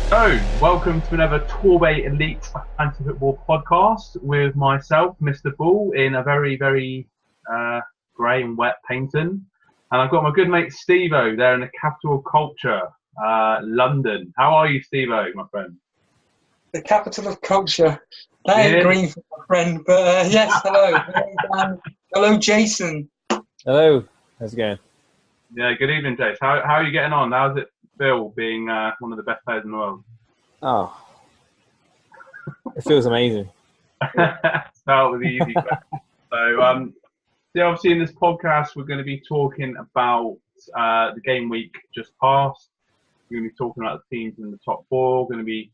So, welcome to another Torbay Elite Fantasy Football podcast with myself, Mr. Bull, in a very, very grey and wet Paynton. And I've got my good mate Steveo there in the capital of culture, London. How are you, Steveo, my friend? The capital of culture. That ain't Yeah. green for my friend, but yes, hello. Hello, Dan. Hello, Jason. Hello, how's it going? Yeah, good evening, Jace. How are you getting on? How's it feel being one of the best players in the world? Oh, it feels amazing. Start with the easy question. So, obviously in this podcast, we're going to be talking about the game week just passed. We're going to be talking about the teams in the top four. We're going to be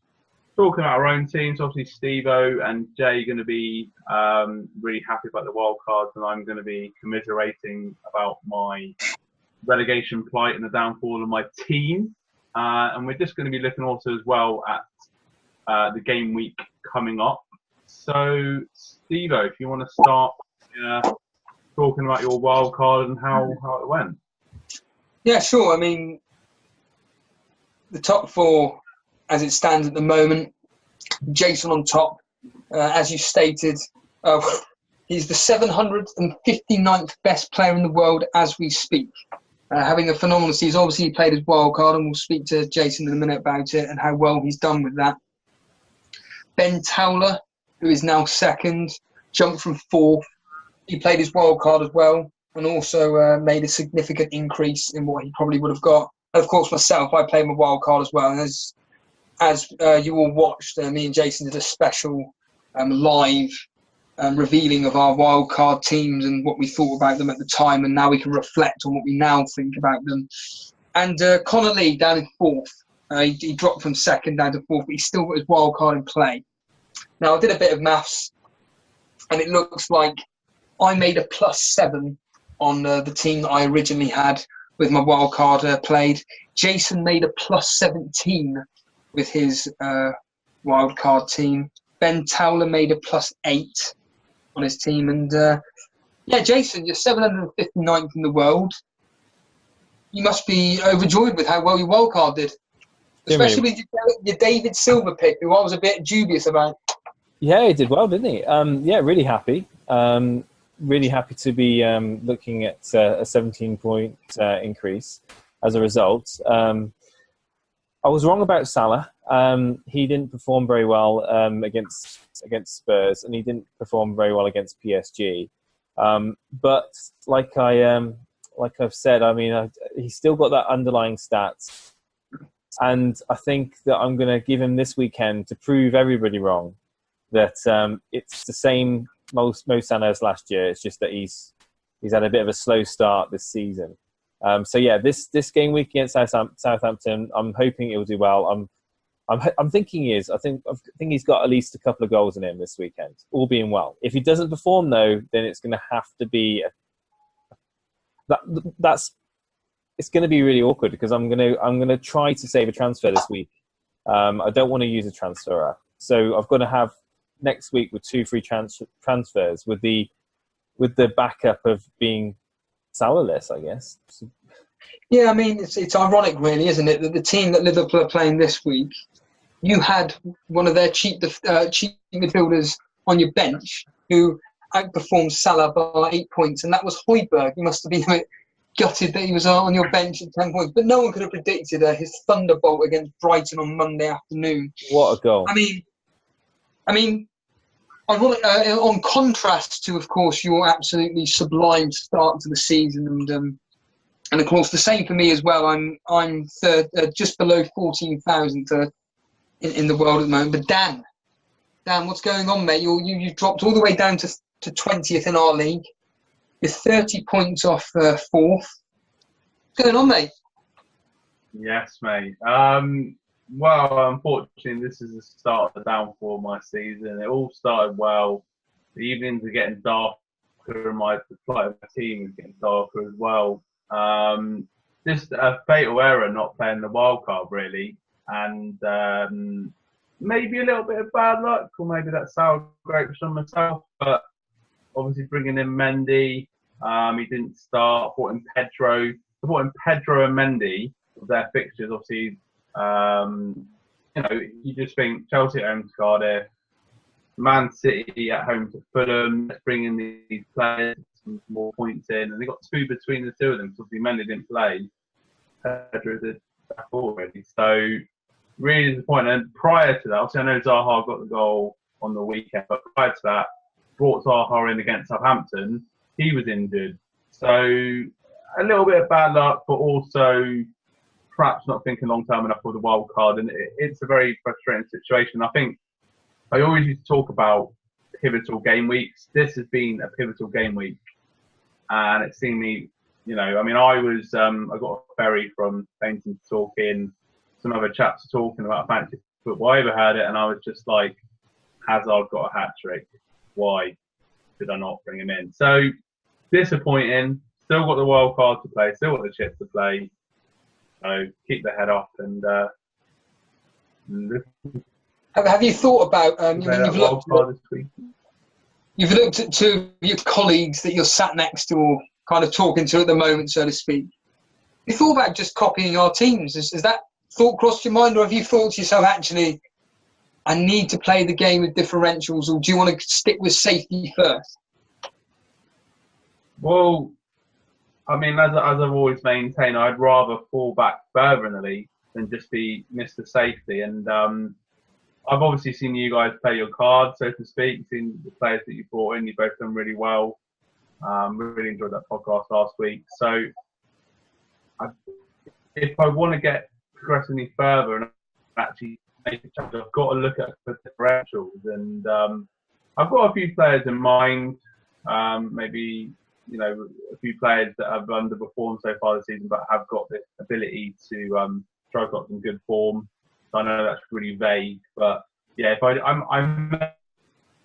talking about our own teams. Obviously, Stevo and Jay are going to be really happy about the wild cards, and I'm going to be commiserating about my relegation plight and the downfall of my team. And we're just going to be looking also as well at the game week coming up. So, Stevo, if you want to start talking about your wild card and how it went. Yeah, sure. I mean, the top four, as it stands at the moment, Jason on top, as you stated, he's the 759th best player in the world as we speak. Having a phenomenal season. Obviously, he played his wild card, and we'll speak to Jason in a minute about it and how well he's done with that. Ben Towler, who is now second, jumped from fourth. He played his wild card as well, and also made a significant increase in what he probably would have got. And of course, myself, I played my wild card as well. And as you all watched, me and Jason did a special live revealing of our wild card teams and what we thought about them at the time, and now we can reflect on what we now think about them. And Connor Lee down in fourth. He dropped from second down to fourth, but he's still got his wild card in play. Now, I did a bit of maths, and it looks like I made a +7 on the team that I originally had with my wild card played. Jason made a +17 with his wild card team. Ben Towler made a +8 on his team. And Jason, you're 759th in the world. You must be overjoyed with how well your wild card did. Especially with your David Silva pick, who I was a bit dubious about. Yeah, he did well, didn't he? Really happy. Really happy to be looking at a 17-point increase as a result. I was wrong about Salah. He didn't perform very well against Spurs, and he didn't perform very well against PSG. But like I've said, I mean, he's still got that underlying stats, and I think that I'm going to give him this weekend to prove everybody wrong that it's the same Mo Salah as last year. It's just that he's had a bit of a slow start this season. This game week against Southampton, I'm hoping he'll do well. I'm thinking he is. I think he's got at least a couple of goals in him this weekend, all being well. If he doesn't perform though, then it's going to have to be it's going to be really awkward because I'm going to try to save a transfer this week. I don't want to use a transfer, so I've got to have next week with 2 free transfers with the backup of being Salah-less, I guess. Yeah, I mean, it's ironic, really, isn't it, that the team that Liverpool are playing this week, you had one of their cheap midfielders on your bench who outperformed Salah by 8 points, and that was Højbjerg. You must have been a bit gutted that he was on your bench at 10 points, but no one could have predicted his thunderbolt against Brighton on Monday afternoon. What a goal! I mean, on contrast to, of course, your absolutely sublime start to the season, and of course the same for me as well. I'm third, just below 14,000 in the world at the moment. But Dan, what's going on, mate? You dropped all the way down to 20th in our league. You're 30 points off fourth. What's going on, mate? Yes, mate. Well, unfortunately, this is the start of the downfall of my season. It all started well. The evenings are getting darker, and the plight of my team is getting darker as well. Just a fatal error not playing the wild card, really, and maybe a little bit of bad luck, or maybe that's sour grapes on myself. But obviously, bringing in Mendy, he didn't start. Brought in Pedro. I brought in Pedro and Mendy with their fixtures. Obviously, you just think Chelsea at home to Cardiff, Man City at home to Fulham. Let's bring in these players, some more points in, and they got 2 between the two of them. Because obviously Mendy didn't play. Pedro did back already, so really disappointing. And prior to that, obviously I know Zaha got the goal on the weekend, but prior to that, brought Zaha in against Southampton. He was injured, so a little bit of bad luck, but also perhaps not thinking long term enough for the wild card, and it's a very frustrating situation. I think I always used to talk about pivotal game weeks. This has been a pivotal game week, and it's seen me, I mean, I got a ferry from Paynton to talking, some other chaps talking about fantasy football. I overheard it, and I was just like, Hazard got a hat trick. Why did I not bring him in? So disappointing. Still got the wild card to play. Still got the chip to play. So keep the head up and. Have you thought about? You've looked at 2 of your colleagues that you're sat next to, or kind of talking to at the moment, so to speak. Have you thought about just copying our teams? Has that thought crossed your mind, or have you thought to yourself, actually, I need to play the game with differentials, or do you want to stick with safety first? Well, I mean, as I've always maintained, I'd rather fall back further in the league than just be Mr. Safety. And I've obviously seen you guys play your cards, so to speak, seen the players that you brought in. You've both done really well. Really enjoyed that podcast last week. So if I want to get progressively further and actually make a change, I've got to look at the differentials. And I've got a few players in mind, maybe, a few players that have underperformed so far this season, but have got the ability to strike up some good form. So I know that's really vague, but yeah, if I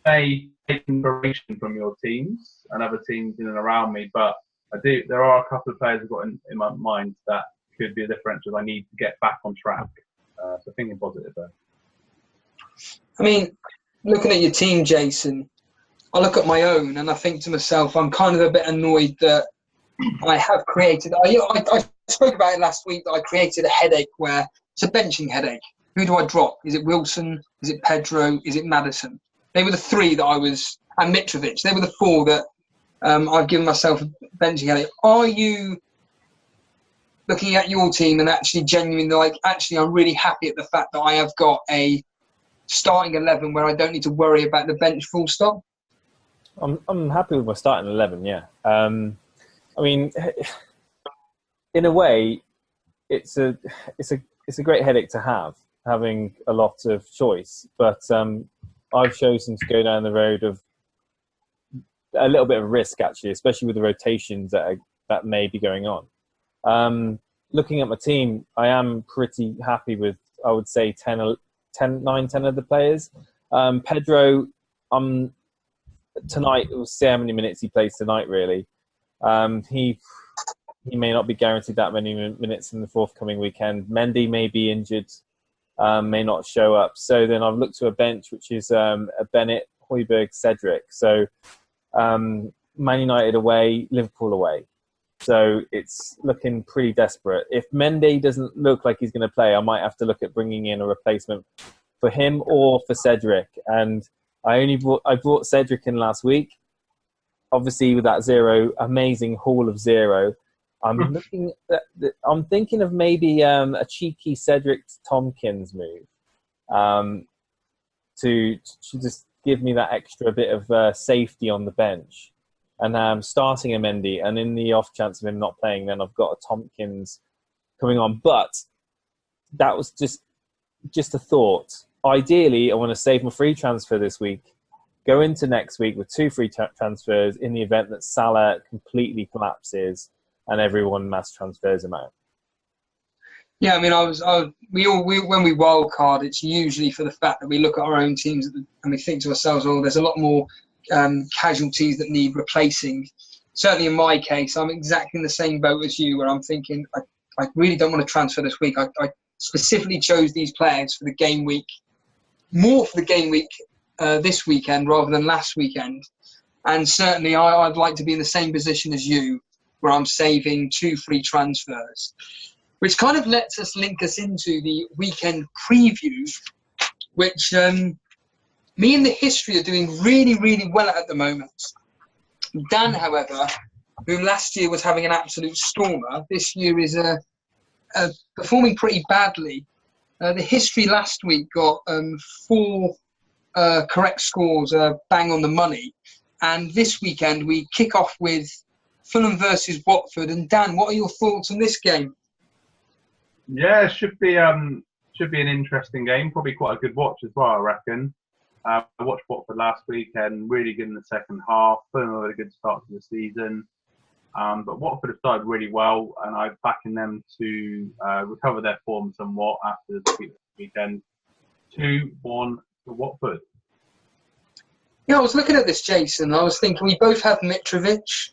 may take inspiration from your teams and other teams in and around me, but there are a couple of players I've got in my mind that could be a differential. I need to get back on track. So thinking positive there. I mean, looking at your team, Jason, I look at my own and I think to myself, I'm kind of a bit annoyed that I have created. I spoke about it last week that I created a headache where it's a benching headache. Who do I drop? Is it Wilson? Is it Pedro? Is it Maddison? They were the 3 that I was, and Mitrovic. They were the 4 that I've given myself a benching headache. Are you looking at your team and actually genuinely I'm really happy at the fact that I have got a starting 11 where I don't need to worry about the bench full stop? I'm happy with my starting 11. Yeah. I mean, in a way, it's a great headache to have, having a lot of choice. But I've chosen to go down the road of a little bit of risk, actually, especially with the rotations that may be going on. Looking at my team, I am pretty happy with, I would say, 9, 10 of the players. Pedro, tonight, we'll see how many minutes he plays tonight, really. He may not be guaranteed that many minutes in the forthcoming weekend. Mendy may be injured, may not show up. So then I've looked to a bench, which is a Bennett, Højbjerg, Cedric. So Man United away, Liverpool away. So it's looking pretty desperate. If Mendy doesn't look like he's going to play, I might have to look at bringing in a replacement for him or for Cedric. And I brought Cedric in last week, obviously with that amazing haul of 0. I'm thinking of maybe a cheeky Cedric Tompkins move to just give me that extra bit of safety on the bench. And starting a Mendy, and in the off chance of him not playing, then I've got a Tompkins coming on. But that was just a thought. Ideally, I want to save my free transfer this week, go into next week with 2 free transfers in the event that Salah completely collapses and everyone mass transfers him out. Yeah, I mean, when we wildcard, it's usually for the fact that we look at our own teams and we think to ourselves, oh, there's a lot more casualties that need replacing. Certainly in my case, I'm exactly in the same boat as you, where I'm thinking, I really don't want to transfer this week. I specifically chose these players for the game week, more for the game week this weekend rather than last weekend. And certainly I'd like to be in the same position as you, where I'm saving 2 free transfers. which kind of lets us link us into the weekend preview, which me and the history are doing really, really well at the moment. Dan, however, who last year was having an absolute stormer, this year is performing pretty badly. The history last week got 4 correct scores, bang on the money. And this weekend we kick off with Fulham versus Watford. And Dan, what are your thoughts on this game? Yeah, it should be an interesting game. Probably quite a good watch as well, I reckon. I watched Watford last weekend, really good in the second half. Fulham had a good start to the season. But Watford have started really well, and I'm backing them to recover their form somewhat after the weekend. 2-1 to Watford. Yeah, I was looking at this, Jason. I was thinking we both have Mitrovic.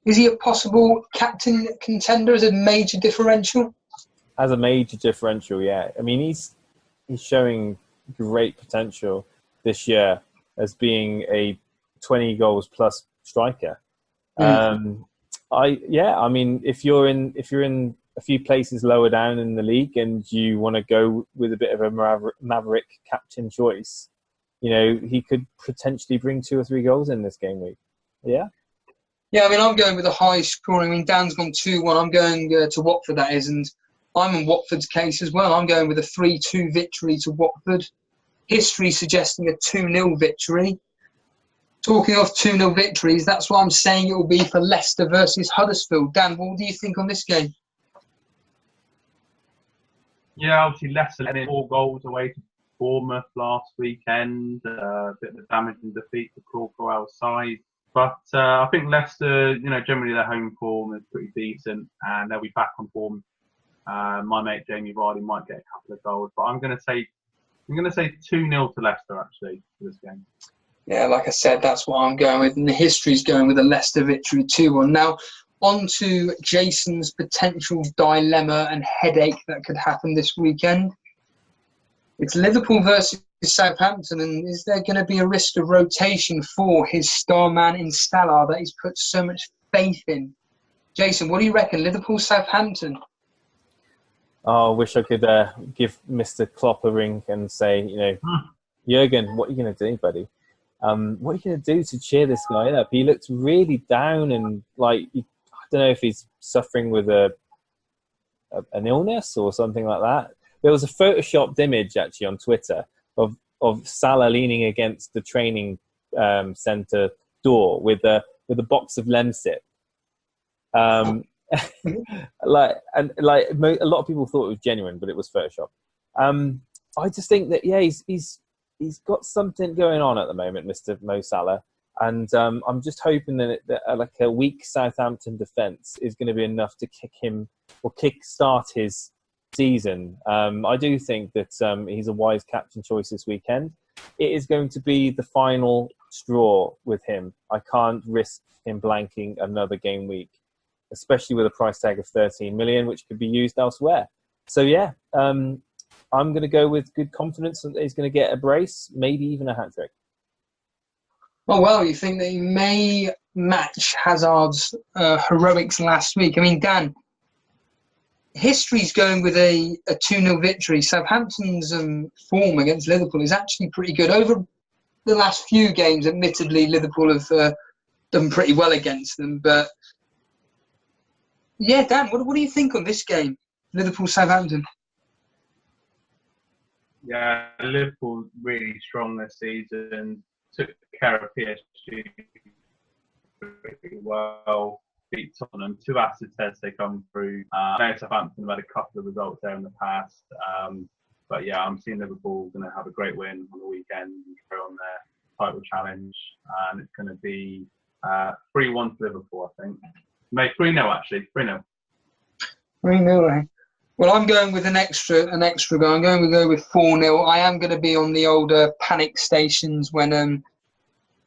Is he a possible captain contender as a major differential? As a major differential, yeah. I mean, he's showing great potential this year as being a 20 goals plus striker. I mean, if you're in a few places lower down in the league and you want to go with a bit of a maverick captain choice, you know, he could potentially bring 2 or 3 goals in this game week. Yeah. Yeah, I mean, I'm going with a high scoring. I mean, Dan's gone 2-1. I'm going to Watford, that is, and I'm in Watford's case as well. I'm going with a 3-2 victory to Watford. History suggesting a 2-0 victory. Talking of 2-0 victories, that's what I'm saying it will be for Leicester versus Huddersfield. Dan, what do you think on this game? Yeah, obviously Leicester letting 4 goals away to Bournemouth last weekend. A bit of a damaging defeat to Crocwell's side. But I think Leicester, you know, generally their home form is pretty decent and they'll be back on form. My mate Jamie Vardy might get a couple of goals, but I'm going to say 2-0 to Leicester actually for this game. Yeah, like I said, that's what I'm going with, and the history's going with a Leicester victory 2-1. Now, on to Jason's potential dilemma and headache that could happen this weekend. It's Liverpool versus Southampton, and is there going to be a risk of rotation for his star man in Salah that he's put so much faith in? Jason, what do you reckon? Liverpool, Southampton? Oh, I wish I could give Mr. Klopp a ring and say, you know, Jurgen, what are you going to do, buddy? What are you going to do to cheer this guy up? He looks really down and like, I don't know if he's suffering with an illness or something like that. There was a photoshopped image actually on Twitter of Salah leaning against the training centre door with a box of Lemsip. A lot of people thought it was genuine, but it was Photoshop. I just think that he's got something going on at the moment, Mr. Mo Salah, and I'm just hoping that like a weak Southampton defence is going to be enough to kick him or kick-start his season. I do think that he's a wise captain choice this weekend. It is going to be the final straw with him. I can't risk him blanking another game week, especially with a price tag of 13 million, which could be used elsewhere. So yeah, I'm going to go with good confidence that he's going to get a brace, maybe even a hat-trick. Oh, well, you think that he may match Hazard's heroics last week? I mean, Dan, history's going with a 2-0 victory. Southampton's form against Liverpool is actually pretty good. Over the last few games, admittedly, Liverpool have done pretty well against them. But, yeah, Dan, what do you think on this game, Liverpool-Southampton? Yeah, Liverpool really strong this season. Took care of PSG pretty well. Beat Tottenham. 2 acid tests they come through. I know Southampton have had a couple of results there in the past. But yeah, I'm seeing Liverpool going to have a great win on the weekend and go on their title challenge. And it's going to be 3-1 to Liverpool, I think. Maybe 3-0 actually. 3-0. 3-0, eh? Well, I'm going with an extra goal. I'm going to go with 4-0. I am going to be on the older panic stations when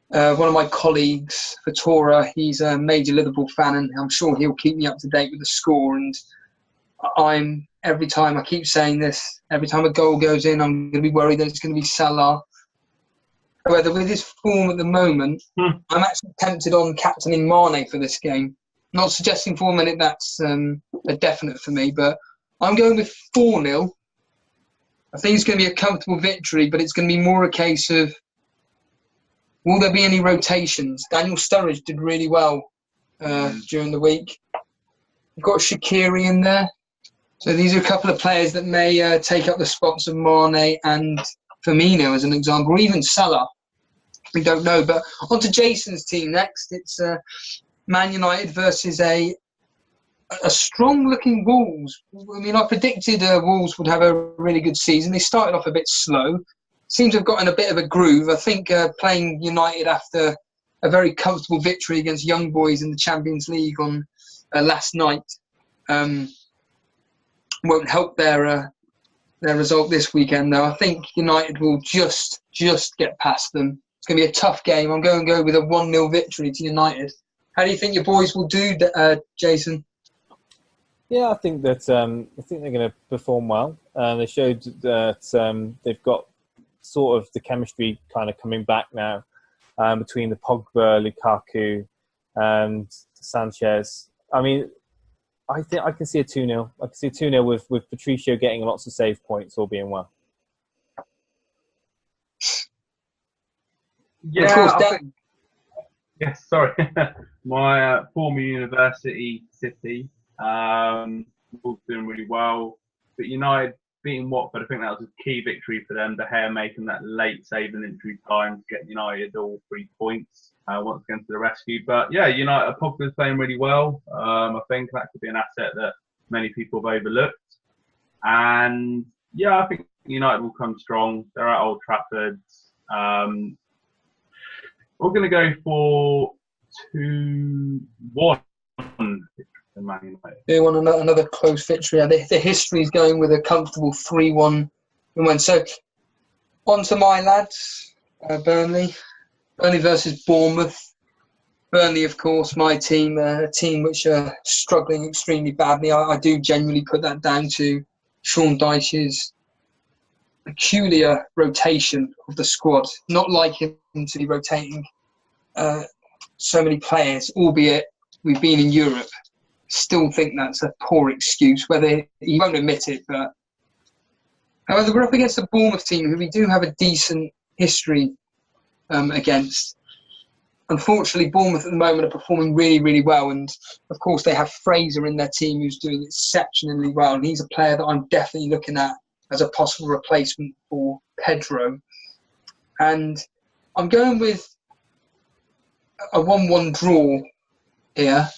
one of my colleagues, Fatora, he's a major Liverpool fan, and I'm sure he'll keep me up to date with the score. And every time I keep saying this, every time a goal goes in, I'm going to be worried that it's going to be Salah. However, with his form at the moment, I'm actually tempted on captaining Mane for this game. Not suggesting for a minute that's a definite for me, but I'm going with 4-0. I think it's going to be a comfortable victory, but it's going to be more a case of, will there be any rotations? Daniel Sturridge did really well during the week. We've got Shaqiri in there. So these are a couple of players that may take up the spots of Mane and Firmino, as an example, or even Salah. We don't know. But on to Jason's team next. It's Man United versus a strong-looking Wolves. I mean, I predicted Wolves would have a really good season. They started off a bit slow. Seems to have gotten a bit of a groove. I think playing United after a very comfortable victory against Young Boys in the Champions League on last night won't help their result this weekend, though. I think United will just get past them. It's going to be a tough game. I'm going to go with a 1-0 victory to United. How do you think your boys will do, Jason? Yeah, I think that they're going to perform well. They showed that they've got sort of the chemistry kind of coming back now between the Pogba, Lukaku, and Sanchez. I mean, I think I can see a 2-0. I can see a 2-0 with Patricio getting lots of save points, all being well. Yeah, of course, yes, sorry. My former university, City, was doing really well. But United beating Watford, I think that was a key victory for them. De Gea making that late save in injury time to get United all 3 points once again to the rescue. But yeah, United, Pogba's playing really well. I think that could be an asset that many people have overlooked. And yeah, I think United will come strong. They're at Old Trafford. We're going to go for 2-1. They want another close victory. The history is going with a comfortable 3-1 win. So, on to my lads, Burnley. Burnley versus Bournemouth. Burnley, of course, my team, a team which are struggling extremely badly. I do genuinely put that down to Sean Dyche's peculiar rotation of the squad. Not like him to be rotating so many players, albeit we've been in Europe. Still think that's a poor excuse, whether he won't admit it. But however, we're up against a Bournemouth team who we do have a decent history against. Unfortunately, Bournemouth at the moment are performing really, really well, and of course they have Fraser in their team who's doing exceptionally well, and he's a player that I'm definitely looking at as a possible replacement for Pedro. And I'm going with a 1-1 draw here.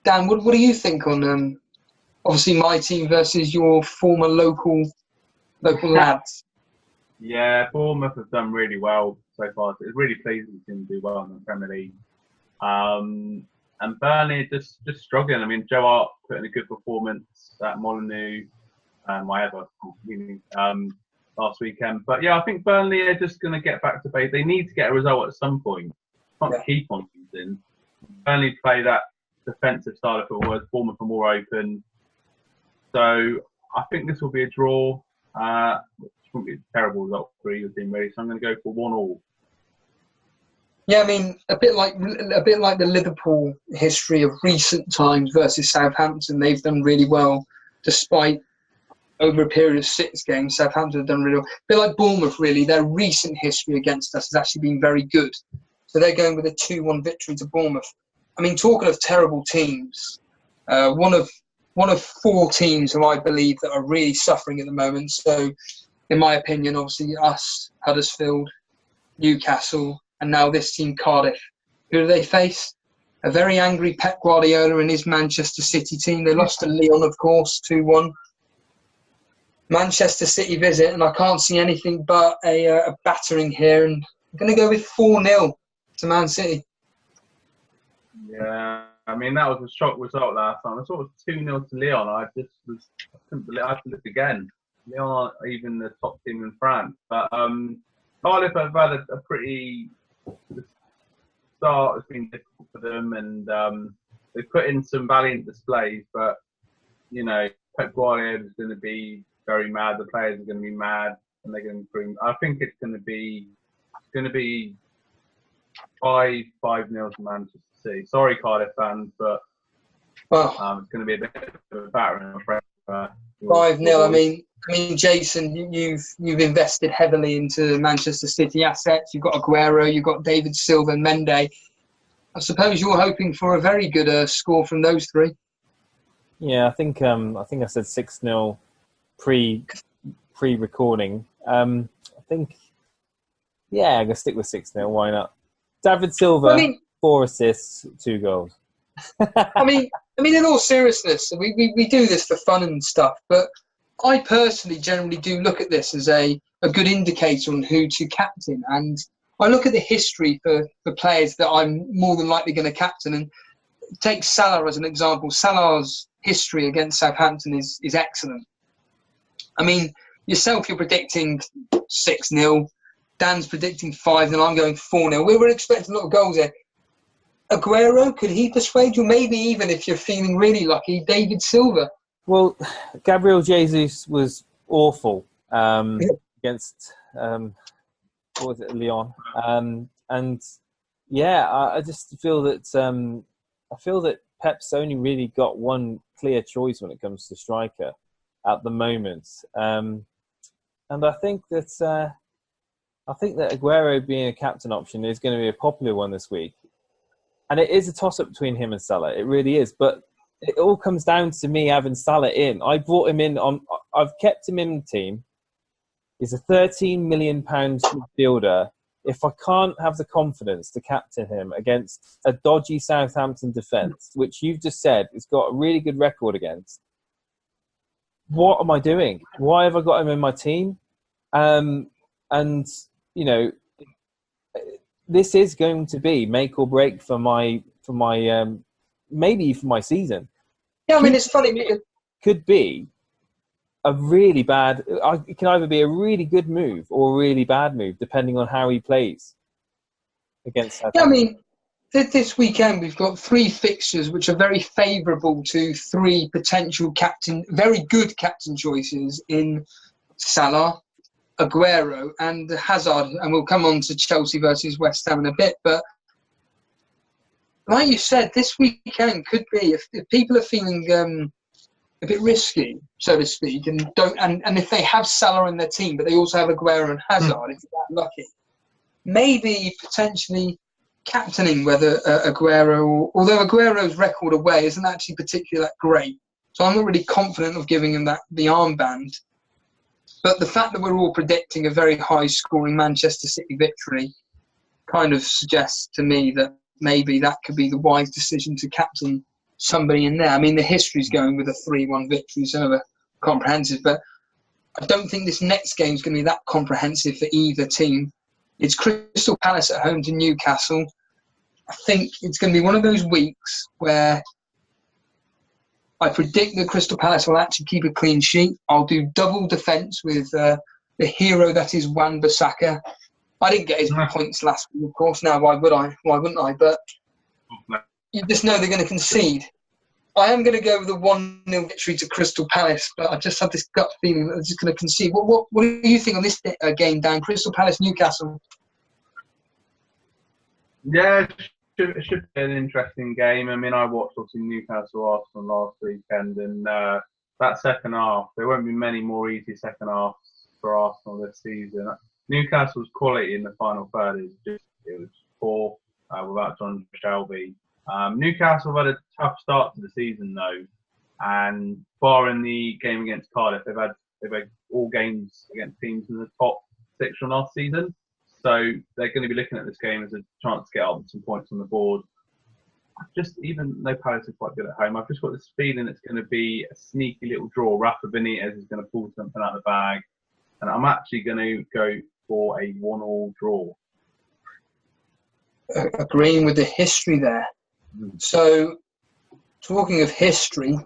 Dan, what do you think on obviously my team versus your former local lads? Yeah, Bournemouth have done really well so far. It's really pleasing to see them do well in the Premier League. And Burnley just struggling. I mean, Joe Hart put in a good performance at Molineux, last weekend. But yeah, I think Burnley are just going to get back to base. They need to get a result at some point. Can't keep on losing. Burnley play that defensive style of football, whereas Bournemouth are more open. So I think this will be a draw, which wouldn't be a terrible result for either team, really. So I'm going to go for 1-1. Yeah, I mean, a bit like the Liverpool history of recent times versus Southampton. They've done really well, despite over a period of 6 games. Southampton have done really well. A bit like Bournemouth, really. Their recent history against us has actually been very good. So they're going with a 2-1 victory to Bournemouth. I mean, talking of terrible teams, one of 4 teams who I believe that are really suffering at the moment. So, in my opinion, obviously us, Huddersfield, Newcastle, and now this team, Cardiff. Who do they face? A very angry Pep Guardiola and his Manchester City team. They lost to Lyon, of course, 2-1. Manchester City visit, and I can't see anything but a battering here. And I'm going to go with 4-0 to Man City. Yeah, I mean, that was a shock result last time. I saw it was 2-0 to Lyon. I couldn't believe it. I had to look again. Lyon aren't even the top team in France. But Cardiff have had a pretty... The start has been difficult for them, and they've put in some valiant displays. But, you know, Pep Guardiola is going to be very mad. The players are going to be mad, and they're going to improve. I think it's going to be 5-0 to Manchester City. Sorry, Cardiff fans, but Well, It's going to be a bit of a battering, I'm afraid. 5-0. I mean, Jason, you've invested heavily into Manchester City assets. You've got Aguero, you've got David Silva, and Mendy. I suppose you're hoping for a very good score from those three. Yeah, I think I said 6-0 pre-recording. I think, yeah, I'm gonna stick with 6-0. Why not? David Silva, 4 assists, 2 goals. I mean, in all seriousness, we do this for fun and stuff, but I personally generally do look at this as a good indicator on who to captain. And I look at the history for players that I'm more than likely going to captain. And take Salah as an example. Salah's history against Southampton is excellent. I mean, yourself, you're predicting 6-0. Dan's predicting 5-0. I'm going 4-0. We were expecting a lot of goals here. Aguero, could he persuade you? Maybe even if you're feeling really lucky, David Silva. Well, Gabriel Jesus was awful against what was it, Lyon, and yeah, I just feel that Pep's only really got one clear choice when it comes to striker at the moment, and I think that Aguero being a captain option is going to be a popular one this week, and it is a toss-up between him and Salah. It really is, but it all comes down to me having Salah in. I brought him in I've kept him in the team. He's a £13 million midfielder. If I can't have the confidence to captain him against a dodgy Southampton defence, which you've just said has got a really good record against, what am I doing? Why have I got him in my team? And, you know, this is going to be make or break for my maybe for my season. Yeah, I mean, it's funny. Could be a really bad. It can either be a really good move or a really bad move, depending on how he plays against Southampton. Yeah, I mean, this weekend we've got 3 fixtures which are very favourable to 3 potential very good captain choices in Salah, Aguero, and Hazard. And we'll come on to Chelsea versus West Ham in a bit, but like you said, this weekend could be, if people are feeling a bit risky, so to speak, and if they have Salah in their team, but they also have Aguero and Hazard, if they're that lucky, maybe potentially captaining whether Aguero, although Aguero's record away isn't actually particularly that great, so I'm not really confident of giving him the armband. But the fact that we're all predicting a very high-scoring Manchester City victory kind of suggests to me that maybe that could be the wise decision to captain somebody in there. I mean, the history's going with a 3-1 victory, so comprehensive, but I don't think this next game is going to be that comprehensive for either team. It's Crystal Palace at home to Newcastle. I think it's going to be one of those weeks where I predict that Crystal Palace will actually keep a clean sheet. I'll do double defence with the hero that is Wan-Bissaka. I didn't get his points last week, of course. Now, why would I? Why wouldn't I? But you just know they're going to concede. I am going to go with a 1-0 victory to Crystal Palace, but I just have this gut feeling that they're just going to concede. What do you think on this game, Dan? Crystal Palace, Newcastle? Yeah, it should be an interesting game. I mean, I watched obviously Newcastle Arsenal last weekend, and that second half, there won't be many more easy second halves for Arsenal this season. Newcastle's quality in the final third it was poor without John Shelby. Newcastle have had a tough start to the season though, and barring the game against Cardiff, they've had all games against teams in the top 6 from last season. So they're going to be looking at this game as a chance to get up some points on the board. Even though Palace are quite good at home, I've just got this feeling it's going to be a sneaky little draw. Rafa Benitez is going to pull something out of the bag, and I'm actually going to go for a 1-1 draw. Agreeing with the history there. So, talking of history,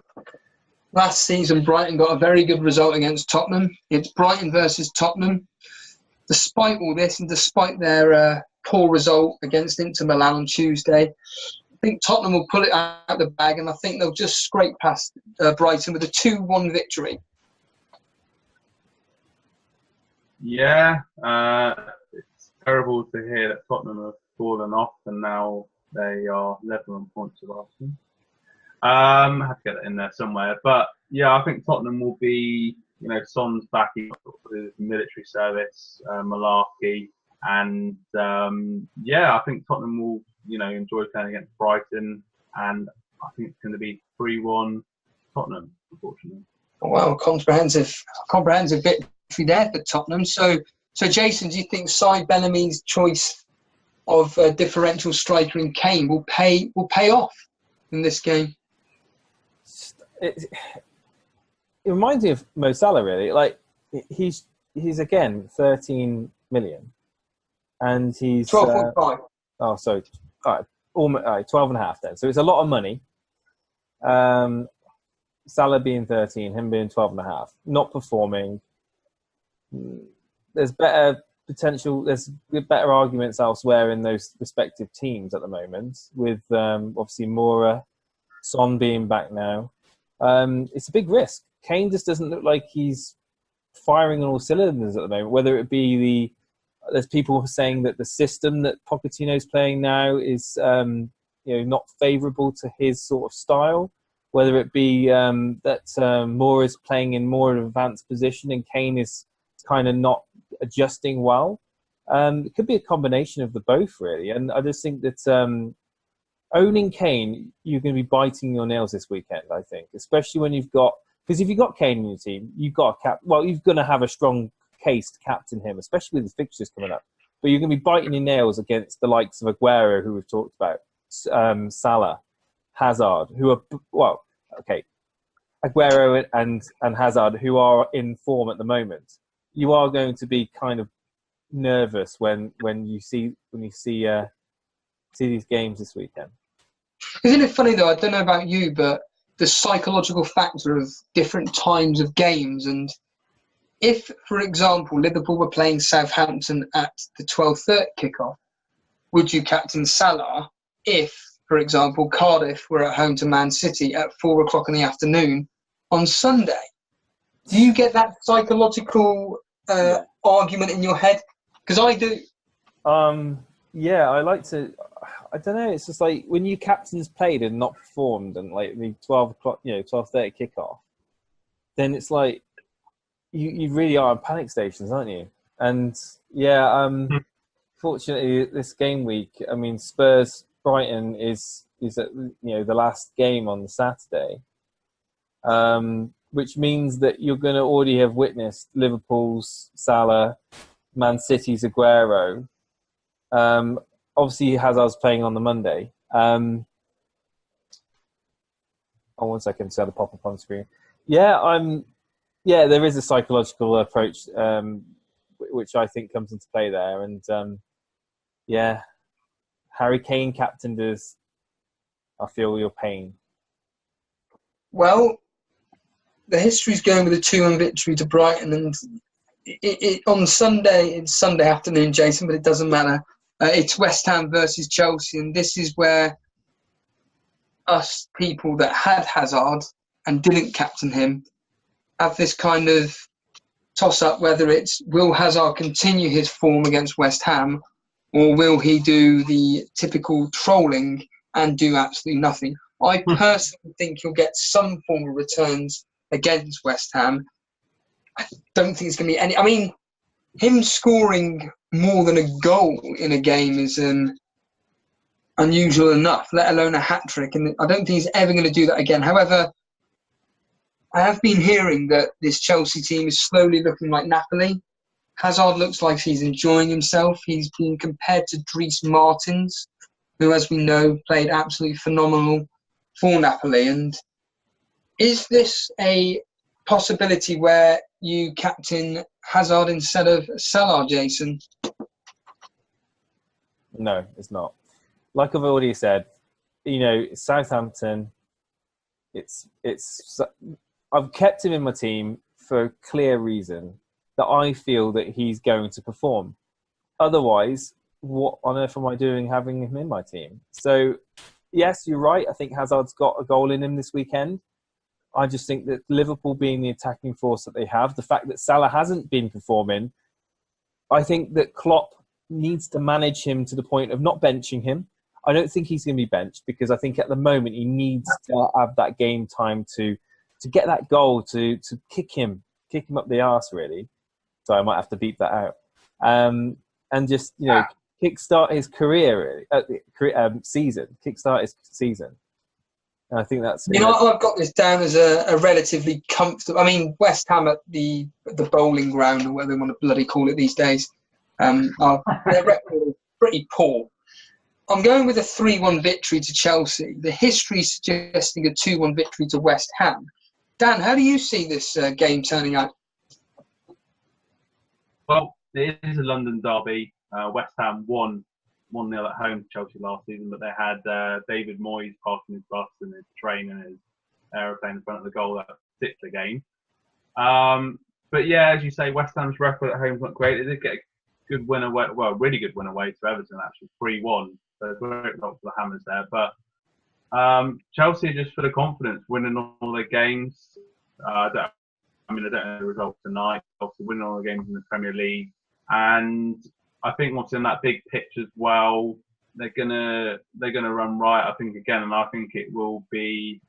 last season Brighton got a very good result against Tottenham. It's Brighton versus Tottenham. Despite all this and despite their poor result against Inter Milan on Tuesday, I think Tottenham will pull it out of the bag, and I think they'll just scrape past Brighton with a 2-1 victory. Yeah, it's terrible to hear that Tottenham have fallen off and now they are level on points with Arsenal. I have to get it in there somewhere. But yeah, I think Tottenham will be, Son's back with military service, malarkey. And I think Tottenham will, enjoy playing against Brighton. And I think it's going to be 3-1 Tottenham, unfortunately. Well, comprehensive victory there for Tottenham. So Jason, do you think Cy Bellamy's choice of a differential striker in Kane will pay off in this game? It reminds me of Mo Salah, really. Like he's again 13 million, and he's 12.5. All right, almost 12 and a half then. So it's a lot of money. Salah being 13, him being 12 and a half, not performing. There's better potential. There's better arguments elsewhere in those respective teams at the moment, with obviously Mora, Son being back now. It's a big risk. Kane just doesn't look like he's firing on all cylinders at the moment. Whether it be there's people saying that the system that Pochettino's playing now is not favourable to his sort of style. Whether it be that Moore is playing in more of an advanced position and Kane is kind of not adjusting well. It could be a combination of the both, really. And I just think that owning Kane, you're going to be biting your nails this weekend, I think. Especially when because if you've got Kane in your team, you've got you're going to have a strong case to captain him, especially with the fixtures coming up. But you're going to be biting your nails against the likes of Aguero, who we've talked about, Salah, Hazard, who are, Aguero and Hazard, who are in form at the moment. You are going to be kind of nervous when you see these games this weekend. Isn't it funny though? I don't know about you, but the psychological factor of different times of games, and if, for example, Liverpool were playing Southampton at the 12:30 kickoff, would you captain Salah? If, for example, Cardiff were at home to Man City at 4 o'clock in the afternoon on Sunday, do you get that psychological argument in your head? Because I do. I like to. I don't know. It's just like when you captains played and not performed, and like the 12:30 kickoff, then it's like you really are in panic stations, aren't you? And fortunately, this game week, I mean, Spurs Brighton is at the last game on the Saturday, which means that you're going to already have witnessed Liverpool's Salah, Man City's Aguero. Obviously, Hazard's playing on the Monday. 1 second, so I had to pop up on screen. There is a psychological approach, which I think comes into play there, and Harry Kane captained us. I feel your pain. Well, the history's going with a 2-1 victory to Brighton, and on Sunday, it's Sunday afternoon, Jason, but it doesn't matter. It's West Ham versus Chelsea, and this is where us people that had Hazard and didn't captain him have this kind of toss-up, whether it's will Hazard continue his form against West Ham, or will he do the typical trolling and do absolutely nothing? I personally think he'll get some form of returns against West Ham. I don't think it's going to be any... I mean, him scoring more than a goal in a game is unusual enough, let alone a hat-trick. And I don't think he's ever going to do that again. However, I have been hearing that this Chelsea team is slowly looking like Napoli. Hazard looks like he's enjoying himself. He's been compared to Dries Martins, who, as we know, played absolutely phenomenal for Napoli. And is this a possibility where you captain Hazard instead of Salah, Jason? No, it's not. Like I've already said, Southampton, I've kept him in my team for a clear reason, that I feel that he's going to perform. Otherwise, what on earth am I doing having him in my team? So, yes, you're right. I think Hazard's got a goal in him this weekend. I just think that Liverpool being the attacking force that they have, the fact that Salah hasn't been performing, I think that Klopp needs to manage him to the point of not benching him. I don't think he's going to be benched because I think at the moment he needs to have that game time to get that goal, to kick him up the arse, really. So I might have to beep that out. And just, kickstart his career, kickstart his season. And I think that's... I've got this down as a relatively comfortable... I mean, West Ham at the bowling ground, or whatever they want to bloody call it these days, their record is pretty poor. I'm going with a 3-1 victory to Chelsea. The history suggesting a 2-1 victory to West Ham. Dan, how do you see this game turning out? Well, it is a London derby. West Ham won 1-0 at home to Chelsea last season, but they had David Moyes parking his bus and his train and his aeroplane in front of the goal that particular game. But yeah, as you say, West Ham's record at home is not great. They did get a good win away, well, a really good win away to Everton, actually, 3-1. So it's a great result for the Hammers there. But Chelsea are just full of confidence, winning all their games. I don't know the result tonight. Obviously, winning all the games in the Premier League, and I think what's in that big pitch as well, they're gonna run right. I think again, and I think it will be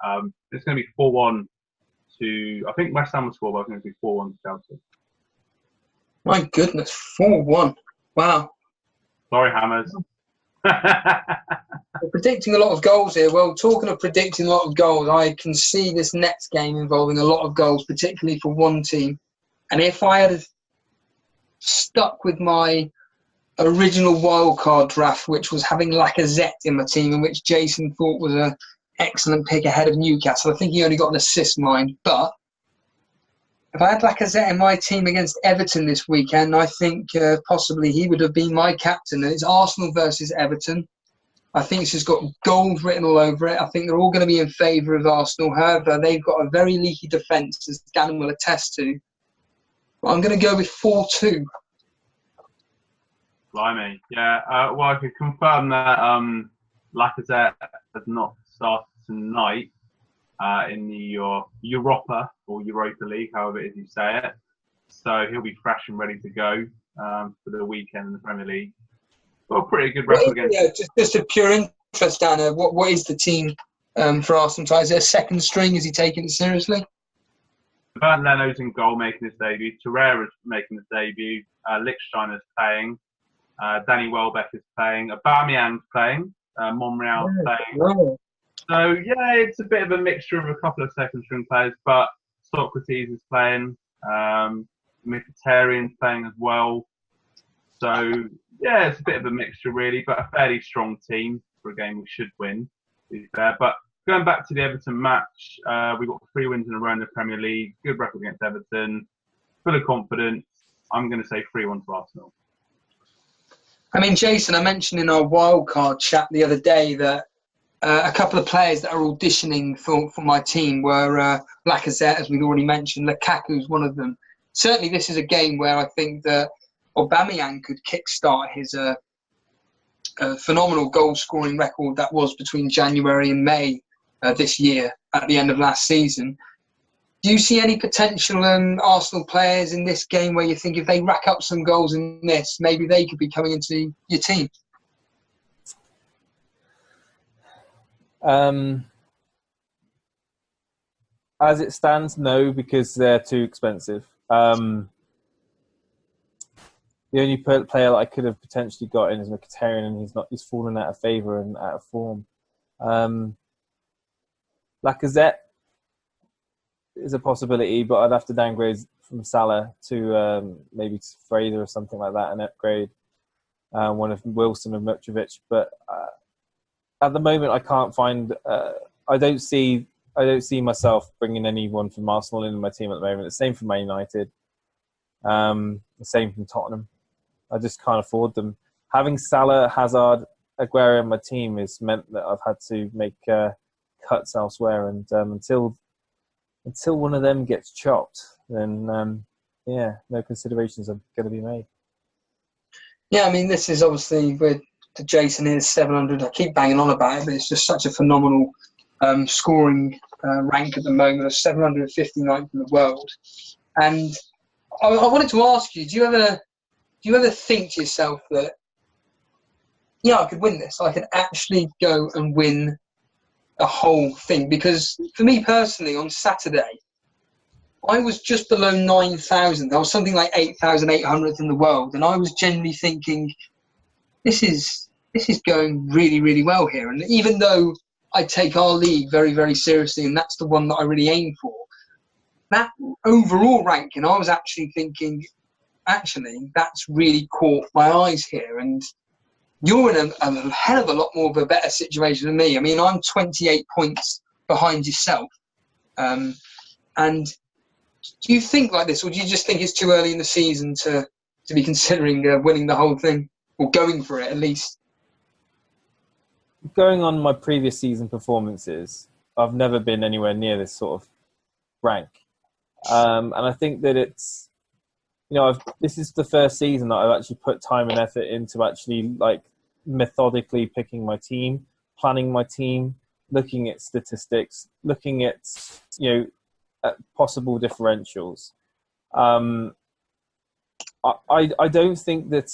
it's going to be 4-1 to. I think West Ham will score, but I think it'll be 4-1 to Chelsea. My goodness, 4-1! Wow. Sorry, Hammers. We're predicting a lot of goals here. Well, talking of predicting a lot of goals, I can see this next game involving a lot of goals, particularly for one team. And if I had stuck with my original wildcard draft, which was having Lacazette in my team, and which Jason thought was an excellent pick ahead of Newcastle, I think he only got an assist, mind. But if I had Lacazette in my team against Everton this weekend, I think possibly he would have been my captain. It's Arsenal versus Everton. I think it's just got goals written all over it. I think they're all going to be in favour of Arsenal. However, they've got a very leaky defence, as Dan will attest to. But I'm going to go with 4-2. Blimey. Yeah, well, I could confirm that Lacazette has not started tonight in the Europa or Europa League, however it is you say it. So he'll be fresh and ready to go for the weekend in the Premier League. Well, pretty good record against... Yeah, just a pure interest, Anna. What is the team for Arsenal? Is there a second string? Is he taking it seriously? Bernd Leno's in goal, making his debut. Torreira's making his debut. Lichtsteiner's playing. Danny Welbeck is playing. Aubameyang's playing. Monreal's playing. Wow. So, yeah, it's a bit of a mixture of a couple of second-string players, but Socrates is playing. Mkhitaryan's playing as well. So, yeah, it's a bit of a mixture, really, but a fairly strong team for a game we should win, to be fair. But going back to the Everton match, we've got 3 wins in a row in the Premier League. Good record against Everton. Full of confidence. I'm going to say 3-1 to Arsenal. I mean, Jason, I mentioned in our wildcard chat the other day that a couple of players that are auditioning for my team were Lacazette, as we'd already mentioned. Lukaku's one of them. Certainly, this is a game where I think that Aubameyang could kickstart his phenomenal goal-scoring record that was between January and May this year at the end of last season. Do you see any potential Arsenal players in this game where you think if they rack up some goals in this, maybe they could be coming into your team? As it stands, no, because they're too expensive. The only player that I could have potentially got in is Mkhitaryan, and he's fallen out of favour and out of form. Lacazette is a possibility, but I'd have to downgrade from Salah to maybe to Fraser or something like that and upgrade one of Wilson or Mitrovic. But at the moment, I can't find. I don't see myself bringing anyone from Arsenal into my team at the moment. The same for Man United. The same from Tottenham. I just can't afford them. Having Salah, Hazard, Aguero in my team has meant that I've had to make cuts elsewhere, and until one of them gets chopped, then no considerations are going to be made. Yeah, I mean, this is obviously with Jason is 700. I keep banging on about it, but it's just such a phenomenal scoring rank at the moment of 759th in the world. And I wanted to ask you, do you ever think to yourself that yeah, I could win this. I could actually go and win a whole thing. Because for me personally, on Saturday, I was just below 9,000. I was something like 8,800th in the world. And I was genuinely thinking, this is going really, really well here. And even though I take our league very, very seriously, and that's the one that I really aim for, that overall ranking, I was actually thinking, actually, that's really caught my eyes here. And you're in a hell of a lot more of a better situation than me. I mean, I'm 28 points behind yourself. And do you think like this, or do you just think it's too early in the season to be considering winning the whole thing, or going for it at least? Going on my previous season performances, I've never been anywhere near this sort of rank. And I think that it's, this is the first season that I've actually put time and effort into actually like methodically picking my team, planning my team, looking at statistics, looking at, at possible differentials. I don't think that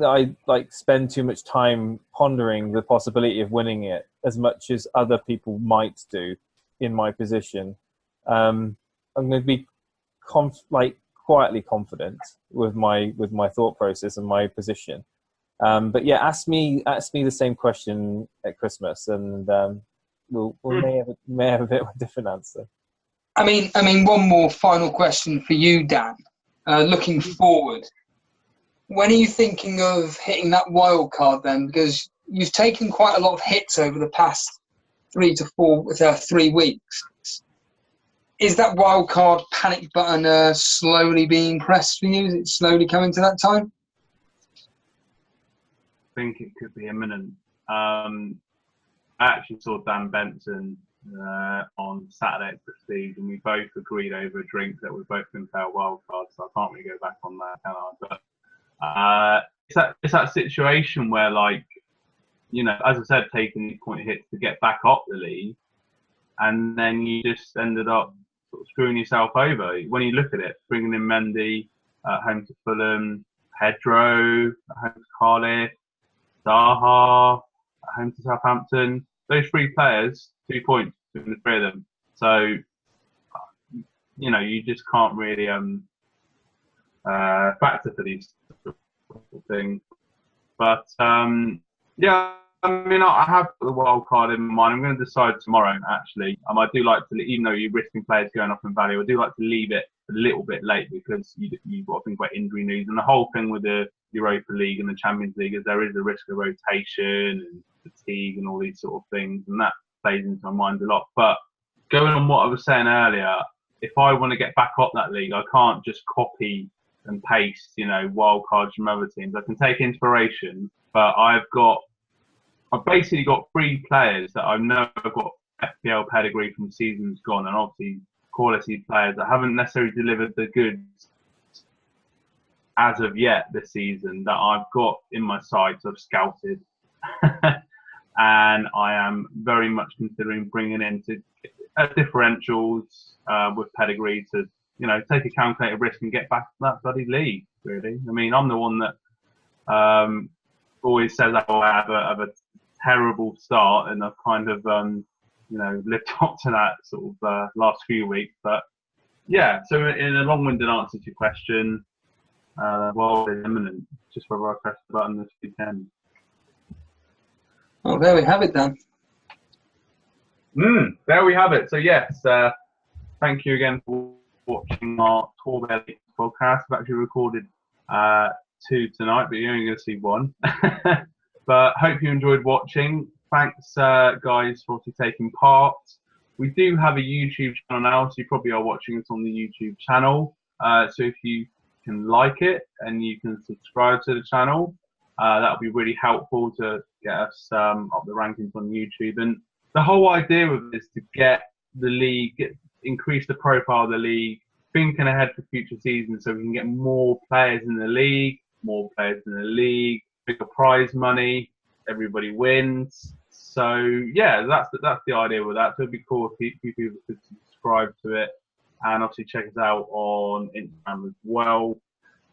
I like spend too much time pondering the possibility of winning it as much as other people might do in my position. I'm going to be quietly confident with my thought process and my position. But yeah, ask me the same question at Christmas, and we may have a bit of a different answer. I mean, one more final question for you, Dan. Looking forward, when are you thinking of hitting that wild card then? Because you've taken quite a lot of hits over the past 3 weeks. Is that wild card panic button slowly being pressed for you? Is it slowly coming to that time? I think it could be imminent. I actually saw Dan Benson on Saturday at Prestige, and we both agreed over a drink that we're both going to play a wild card, so I can't really go back on that, can I? But it's that situation where, like, as I said, taking these point hits to get back up the league, and then you just ended up sort of screwing yourself over. When you look at it, bringing in Mendy at home to Fulham, Pedro at home to Cardiff, Zaha at home to Southampton, those 3 players, 2 points between the 3 of them. So, you just can't really factor for these things. But yeah, I mean, I have the wild card in mind. I'm going to decide tomorrow, actually. I do like to, even though you're risking players going up in value, I do like to leave it a little bit late, because you've got to think about injury news. And the whole thing with the Europa League and the Champions League is there is a risk of rotation and fatigue and all these sort of things, and that plays into my mind a lot. But going on what I was saying earlier, if I want to get back up that league, I can't just copy and paste, wild cards from other teams. I can take inspiration, but I've basically got 3 players that I know have got FPL pedigree from seasons gone, and obviously quality players that haven't necessarily delivered the goods as of yet this season that I've got in my sights. I've scouted, and I am very much considering bringing in differentials with pedigree to, take a calculated risk and get back to that bloody league. Really, I mean, I'm the one that always says I have a terrible start, and I've kind of lived up to that sort of last few weeks. But yeah, so in a long-winded answer to your question, well, it's imminent. Just whether I press the button this weekend. Oh, there we have it, Dan. There we have it. So yes, thank you again for watching our Tour Belly podcast. I've actually recorded 2 tonight, but you're only going to see 1. But hope you enjoyed watching. Thanks, guys, for taking part. We do have a YouTube channel now, so you probably are watching us on the YouTube channel. So if you can like it and you can subscribe to the channel, that would be really helpful to get us up the rankings on YouTube. And the whole idea of this is to get the league, increase the profile of the league, thinking ahead for future seasons so we can get more players in the league, bigger prize money, everybody wins. So yeah, that's the idea with that. So it'd be cool if people could subscribe to it, and obviously check us out on Instagram as well.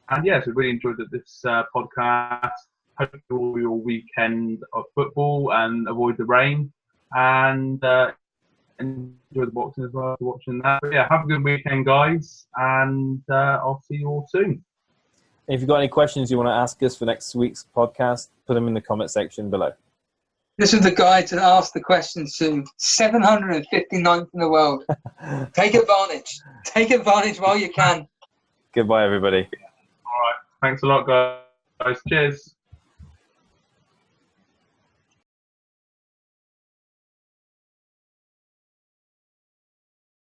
And yes, we really enjoyed this podcast. Hope you all your weekend of football and avoid the rain. And enjoy the boxing as well, watching that. But yeah, have a good weekend, guys. And I'll see you all soon. If you've got any questions you want to ask us for next week's podcast, put them in the comment section below. This is the guy to ask the questions to. 759th in the world. Take advantage. Take advantage while you can. Goodbye, everybody. All right. Thanks a lot, guys. Cheers.